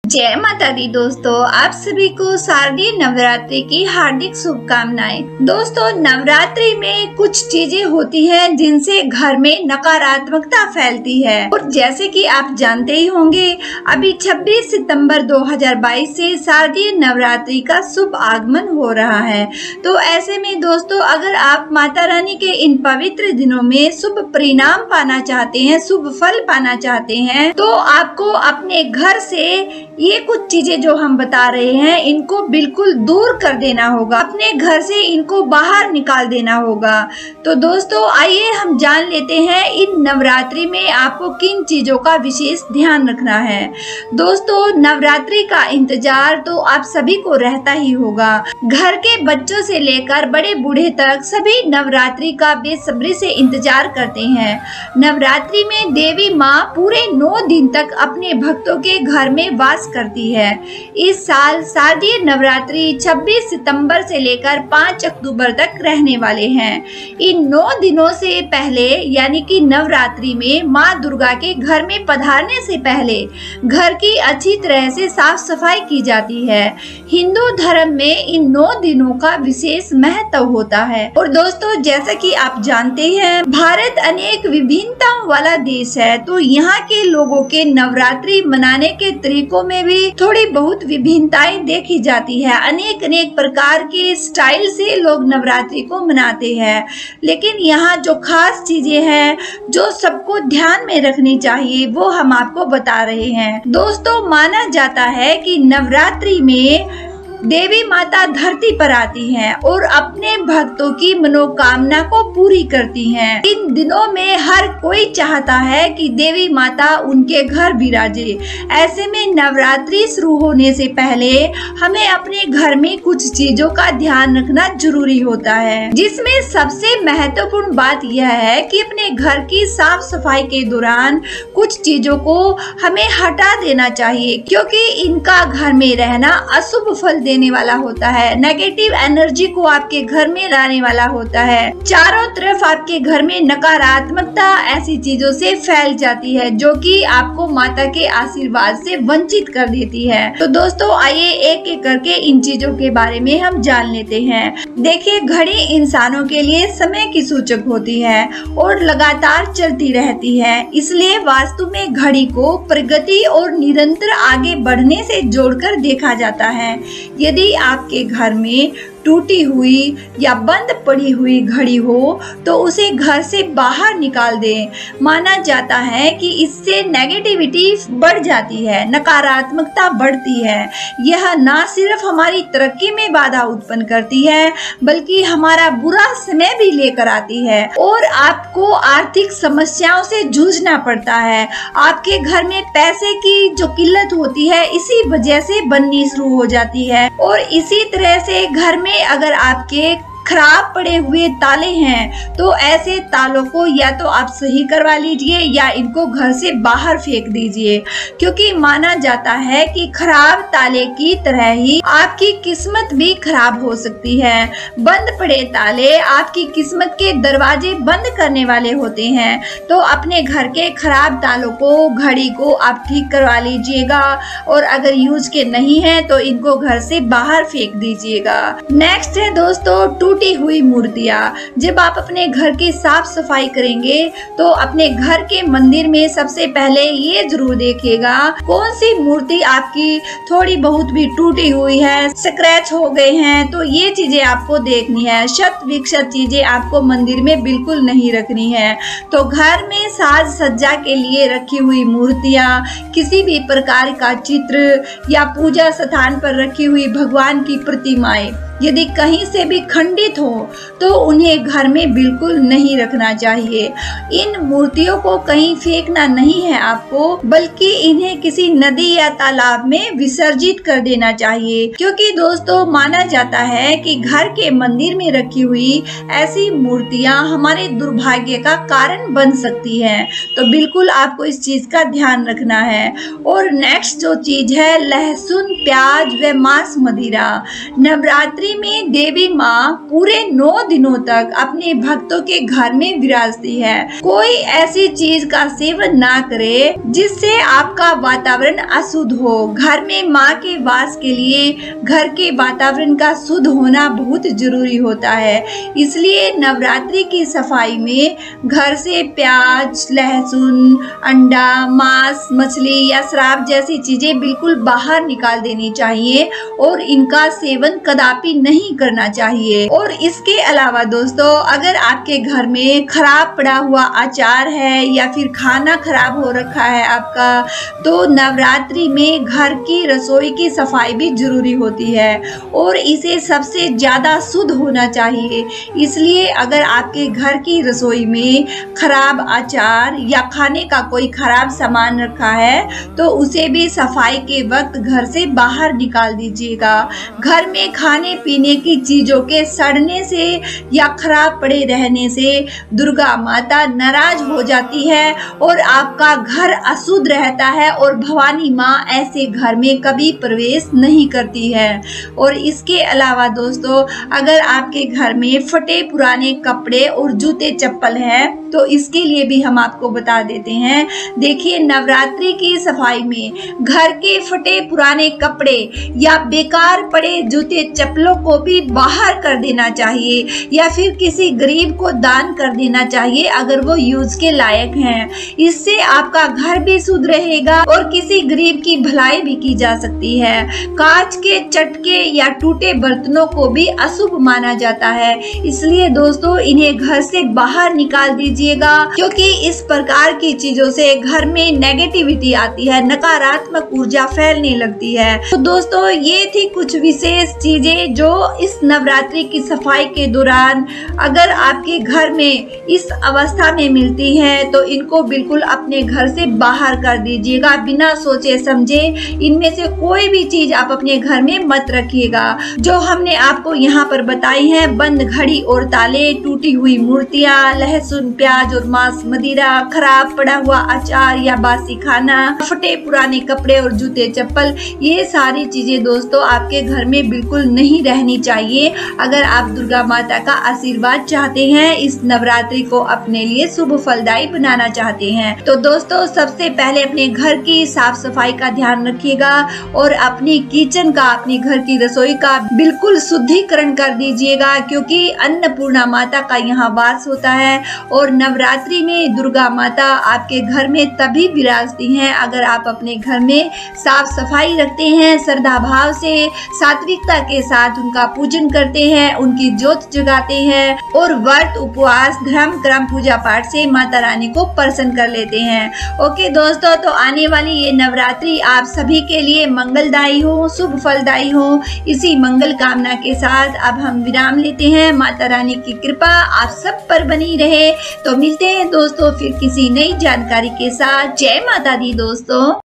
जय माता दी दोस्तों, आप सभी को शारदीय नवरात्रि की हार्दिक शुभकामनाएं। दोस्तों, नवरात्रि में कुछ चीजें होती हैं जिनसे घर में नकारात्मकता फैलती है और जैसे कि आप जानते ही होंगे, अभी 26 सितंबर 2022 से शारदीय नवरात्रि का शुभ आगमन हो रहा है। तो ऐसे में दोस्तों, अगर आप माता रानी के इन पवित्र दिनों में शुभ परिणाम पाना चाहते हैं, शुभ फल पाना चाहते हैं, तो आपको अपने घर से ये कुछ चीजें जो हम बता रहे हैं इनको बिल्कुल दूर कर देना होगा, अपने घर से इनको बाहर निकाल देना होगा। तो दोस्तों, आइए हम जान लेते हैं इन नवरात्रि में आपको किन चीजों का विशेष ध्यान रखना है। दोस्तों, नवरात्रि का इंतजार तो आप सभी को रहता ही होगा। घर के बच्चों से लेकर बड़े बूढ़े तक सभी नवरात्रि का बेसब्री से इंतजार करते हैं। नवरात्रि में देवी माँ पूरे 9 दिन तक अपने भक्तों के घर में वास करती है। इस साल शारदीय नवरात्रि 26 सितंबर से लेकर 5 अक्टूबर तक रहने वाले हैं। इन 9 दिनों से पहले यानी कि नवरात्रि में माँ दुर्गा के घर में पधारने से पहले घर की अच्छी तरह से साफ सफाई की जाती है। हिंदू धर्म में इन 9 दिनों का विशेष महत्व होता है। और दोस्तों, जैसा कि आप जानते हैं, भारत अनेक विभिन्नताओं वाला देश है, तो यहाँ के लोगों के नवरात्रि मनाने के तरीकों में भी थोड़ी बहुत विभिन्नताएं देखी जाती है। अनेक अनेक प्रकार के स्टाइल से लोग नवरात्रि को मनाते हैं, लेकिन यहाँ जो खास चीजें हैं जो सबको ध्यान में रखनी चाहिए वो हम आपको बता रहे हैं। दोस्तों, माना जाता है कि नवरात्रि में देवी माता धरती पर आती हैं और अपने भक्तों की मनोकामना को पूरी करती हैं। इन दिनों में हर कोई चाहता है कि देवी माता उनके घर विराजे। ऐसे में नवरात्रि शुरू होने से पहले हमें अपने घर में कुछ चीजों का ध्यान रखना जरूरी होता है, जिसमें सबसे महत्वपूर्ण बात यह है कि अपने घर की साफ सफाई के दौरान कुछ चीजों को हमें हटा देना चाहिए, क्योंकि इनका घर में रहना अशुभ फल देने वाला होता है, नेगेटिव एनर्जी को आपके घर में लाने वाला होता है। चारों तरफ आपके घर में नकारात्मकता ऐसी चीजों से फैल जाती है जो कि आपको माता के आशीर्वाद से वंचित कर देती है। तो दोस्तों, आइए एक एक करके इन चीजों के बारे में हम जान लेते हैं। देखिए, घड़ी इंसानों के लिए समय की सूचक होती है और लगातार चलती रहती है, इसलिए वास्तु में घड़ी को प्रगति और निरंतर आगे बढ़ने से जोड़कर देखा जाता है। यदि आपके घर में टूटी हुई या बंद पड़ी हुई घड़ी हो तो उसे घर से बाहर निकाल दें। माना जाता है कि इससे नेगेटिविटी बढ़ जाती है, नकारात्मकता बढ़ती है। यह ना सिर्फ हमारी तरक्की में बाधा उत्पन्न करती है, बल्कि हमारा बुरा समय भी लेकर आती है और आपको आर्थिक समस्याओं से जूझना पड़ता है। आपके घर में पैसे की जो किल्लत होती है इसी वजह से बननी शुरू हो जाती है। और इसी तरह से घर में अगर आपके खराब पड़े हुए ताले हैं तो ऐसे तालों को या तो आप सही करवा लीजिए या इनको घर से बाहर फेंक दीजिए, क्योंकि माना जाता है कि खराब ताले की तरह ही आपकी किस्मत भी खराब हो सकती है। बंद पड़े ताले आपकी किस्मत के दरवाजे बंद करने वाले होते हैं। तो अपने घर के खराब तालों को, घड़ी को आप ठीक करवा लीजिएगा और अगर यूज के नहीं है तो इनको घर से बाहर फेंक दीजिएगा। नेक्स्ट है दोस्तों, टूटी हुई मूर्तियां। जब आप अपने घर की साफ सफाई करेंगे तो अपने घर के मंदिर में सबसे पहले ये जरूर देखिएगा कौन सी मूर्ति आपकी थोड़ी बहुत भी टूटी हुई है, स्क्रैच हो गए हैं, तो ये चीजें आपको देखनी है। शत विक्षत चीजें आपको मंदिर में बिल्कुल नहीं रखनी है। तो घर में साज सज्जा के लिए रखी हुई मूर्तियां, किसी भी प्रकार का चित्र या पूजा स्थान पर रखी हुई भगवान की प्रतिमाएं यदि कहीं से भी खंडित हो तो उन्हें घर में बिल्कुल नहीं रखना चाहिए। इन मूर्तियों को कहीं फेंकना नहीं है आपको, बल्कि इन्हें किसी नदी या तालाब में विसर्जित कर देना चाहिए, क्योंकि दोस्तों माना जाता है कि घर के मंदिर में रखी हुई ऐसी मूर्तियां हमारे दुर्भाग्य का कारण बन सकती हैं। तो बिल्कुल आपको इस चीज का ध्यान रखना है। और नेक्स्ट जो चीज है, लहसुन, प्याज व मांस मदिरा। नवरात्रि में देवी माँ पूरे 9 दिनों तक अपने भक्तों के घर में विराजती है। कोई ऐसी चीज का सेवन ना करे जिससे आपका वातावरण अशुद्ध हो। घर में माँ के वास के लिए घर के वातावरण का शुद्ध होना बहुत जरूरी होता है। इसलिए नवरात्रि की सफाई में घर से प्याज, लहसुन, अंडा, मांस, मछली या शराब जैसी चीजें बिल्कुल बाहर निकाल देनी चाहिए और इनका सेवन कदापि नहीं करना चाहिए। और इसके अलावा दोस्तों, अगर आपके घर में खराब पड़ा हुआ अचार है या फिर खाना खराब हो रखा है आपका, तो नवरात्रि में घर की रसोई की सफाई भी जरूरी होती है और इसे सबसे ज्यादा शुद्ध होना चाहिए। इसलिए अगर आपके घर की रसोई में खराब अचार या खाने का कोई खराब सामान रखा है तो उसे भी सफाई के वक्त घर से बाहर निकाल दीजिएगा। घर में खाने पीने की चीजों के सड़ने से या खराब पड़े रहने से दुर्गा माता नाराज हो जाती है और आपका घर अशुद्ध रहता है और भवानी माँ ऐसे घर में कभी प्रवेश नहीं करती है। और इसके अलावा दोस्तों, अगर आपके घर में फटे पुराने कपड़े और जूते चप्पल हैं तो इसके लिए भी हम आपको बता देते हैं। देखिए, नवरात्रि की सफाई में घर के फटे पुराने कपड़े या बेकार पड़े जूते चप्पलों को भी बाहर कर देना चाहिए या फिर किसी गरीब को दान कर देना चाहिए अगर वो यूज के लायक हैं। इससे आपका घर भी शुद्ध रहेगा और किसी गरीब की भलाई भी की जा सकती है। कांच के चटके या टूटे बर्तनों को भी अशुभ माना जाता है, इसलिए दोस्तों इन्हें घर से बाहर निकाल दीजिएगा, क्योंकि इस प्रकार की चीजों से घर में नेगेटिविटी आती है, नकारात्मक ऊर्जा फैलने लगती है। तो दोस्तों, ये थी कुछ विशेष चीजें जो इस नवरात्रि की सफाई के दौरान अगर आपके घर में इस अवस्था में मिलती है तो इनको बिल्कुल अपने घर से बाहर कर दीजिएगा। बिना सोचे समझे इनमें से कोई भी चीज आप अपने घर में मत रखिएगा। जो हमने आपको यहाँ पर बताई है, बंद घड़ी और ताले, टूटी हुई मूर्तियाँ, लहसुन, प्याज और मांस, मदिरा, खराब पड़ा हुआ अचार या बासी खाना, फटे पुराने कपड़े और जूते चप्पल, ये सारी चीजें दोस्तों आपके घर में बिल्कुल नहीं रहनी चाहिए अगर आप दुर्गा माता का आशीर्वाद चाहते हैं, इस नवरात्रि को अपने लिए शुभ फलदायी बनाना चाहते हैं। तो दोस्तों, सबसे पहले अपने घर की साफ सफाई का ध्यान रखिएगा और अपनी किचन का, अपनी घर की रसोई का बिल्कुल शुद्धिकरण कर दीजिएगा, क्योंकि अन्नपूर्णा माता का यहाँ वास होता है और नवरात्रि में दुर्गा माता आपके घर में तभी विराजती हैं अगर आप अपने घर में साफ सफाई रखते हैं, श्रद्धा भाव से, सात्विकता के साथ उनका पूजन करते हैं, उनकी ज्योत जगाते हैं और व्रत, उपवास, धर्म, कर्म, पूजा पाठ से माता रानी को प्रसन्न कर लेते हैं। ओके दोस्तों, तो आने वाली ये नवरात्रि आप सभी के लिए मंगलदायी हो, शुभ फलदायी हो, इसी मंगल कामना के साथ अब हम विराम लेते हैं। माता रानी की कृपा आप सब पर बनी रहे। तो मिलते हैं दोस्तों फिर किसी नई जानकारी के साथ। जय माता दी दोस्तों।